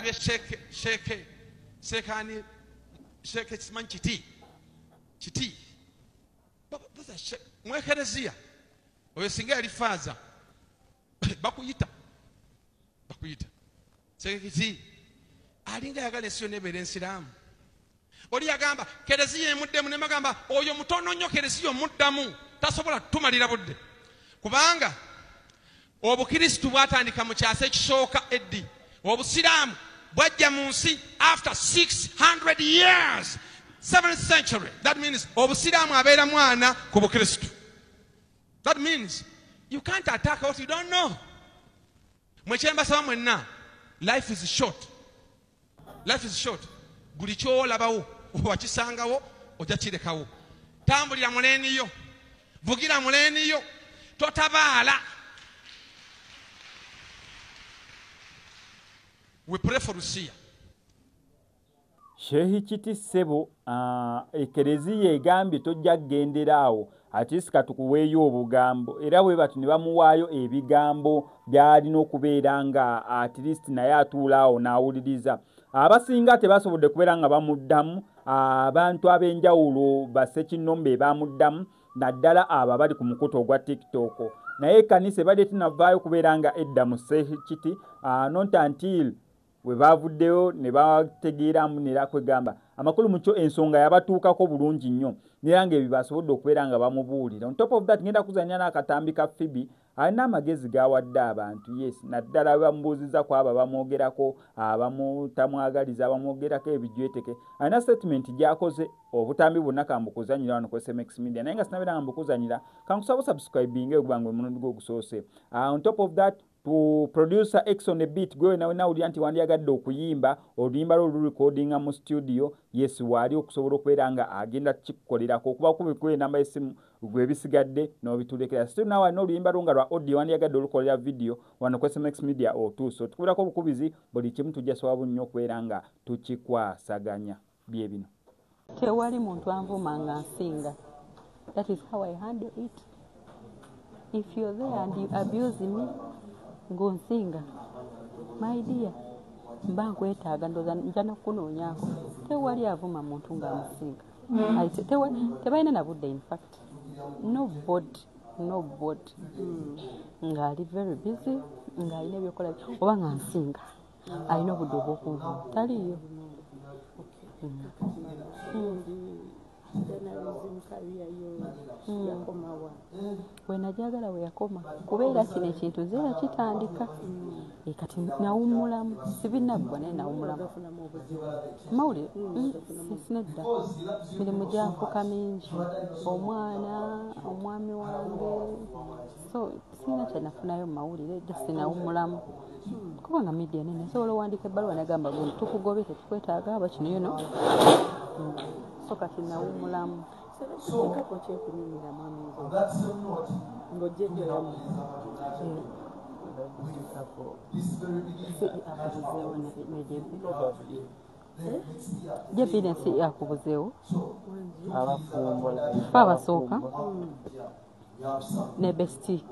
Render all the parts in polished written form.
nalabye shekani sheke kimanyi kiti mwekerezia oyo singa yali faaza bakuyita sekiti alinga yagala ensi yonna ebeera ensiraamu. Oli yagamba kereziya emuddemu ne bagamba oyo mutono nnyo kereziya omuddamu tasobola tumalira budde, kubanga obukristu bwatandika mu kyasa ekisooka eddi, obusiraamu bwajja mu nsi after 600 years, 7th century. That means obusiraamu abeera mwana ku bukristu. That means you can't attack what you don't know. Mwekyembasaba mwenna, life is short. Buli kyolabawo wakisangawo ojja kirekawo. Tambulira muleeniyo, vugira muleeniyo, totabaala. We pray for Lucia. Sheikh Kiti Ssebo ekereziya egambye tojja kugenderaawo ate sikatukuweeyo obugambo, era bwe bati ne bamuwaayo ebigambo by'alina okubeera nga at least naye atuulaawo n'awuliriza. Abasinga tebasobodde kubeera nga bamuddamu, abantu ab'enjawulo bassekinnombe bamuddamu, naddala abo abali ku mukutu ogwa TikTok. Naye ekkanisa ebadde tinavaayo kubeera nga edda mu Sheikh Kiti not until we bavuddeyo ne bategeeramu nera kwegamba amakulu mukyo ensonga yabatuukako bulungi nnyo, nera ng'ebyo basobodde okubeera nga bamubuulira. On top of that ngenda kuzanya n'akatambi ka Phoebe alina amagezi gawadde abantu, yes, naddala bamubuuziza ku abo abamwogerako, abamutamwagaliza, abamwogerako ebijweteke. Alina statement gy'akoze, obutambi bwonna kambukuzanyira wano ku SMX Media, naye nga sinabeera nga mbukuzanyira kankusaba subscribinge ogwa ngwe mulundi gw'ogusoose. On top of that to producer X on the beat gwe nawe nawulira nti wandiyagadde okuyimba oluyimba lwo recordinga mu studio, yes, wali okusobola okubeera nga agenda kikukolerako okuba kubikuwa enamba y'essimu gwe bisigadde n'obitulekera. Still nawe alina oluyimba lwo nga lwa audio wandiyagadde olukolera video wano ku SMX Media O2, so tukubirako obukubizi buli kimu tujja sobola nnyo okubeera nga tukikwasaganya bye bino. Tewali muntu anvuma nga nsinga. That is how I handle it. If you're there and you abuse me, ngonsinga, my dear, mba nkwetaaga ndoza nja nakunoonyaako. Tewali avuma muntu nga amusinga. Tebalina na budde, in fact. Nobody. Ng'ali very busy, ng'alina ebyokola oba nga nsinga. Alina obudde obw'okunvuma. Taliyo. Wenajagala we yakoma kubeera kino ekintu zeera kitandika kati nawumulamu sibinaggwa naye nawumulamu mawulire sinedda mirimu gyanfuka mingi omwami wange so sina kyenafunayo mu mawulire just nawumulamu kubanga media nene sobola owandika ebbaluwa negamba gundi tukugobe tetukwetaaga aba kino yuno so kati nawumulamu kako kyekunyumira mwami ng'ojjejjo yamu Jebidensi yakubuzeewo abasooka ne besti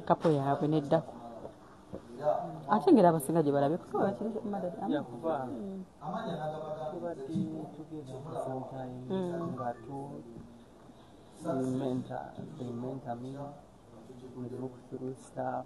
kapo yaabwe neddako ate ngeri abasinga gye balabe they mentor me. We look through stuff.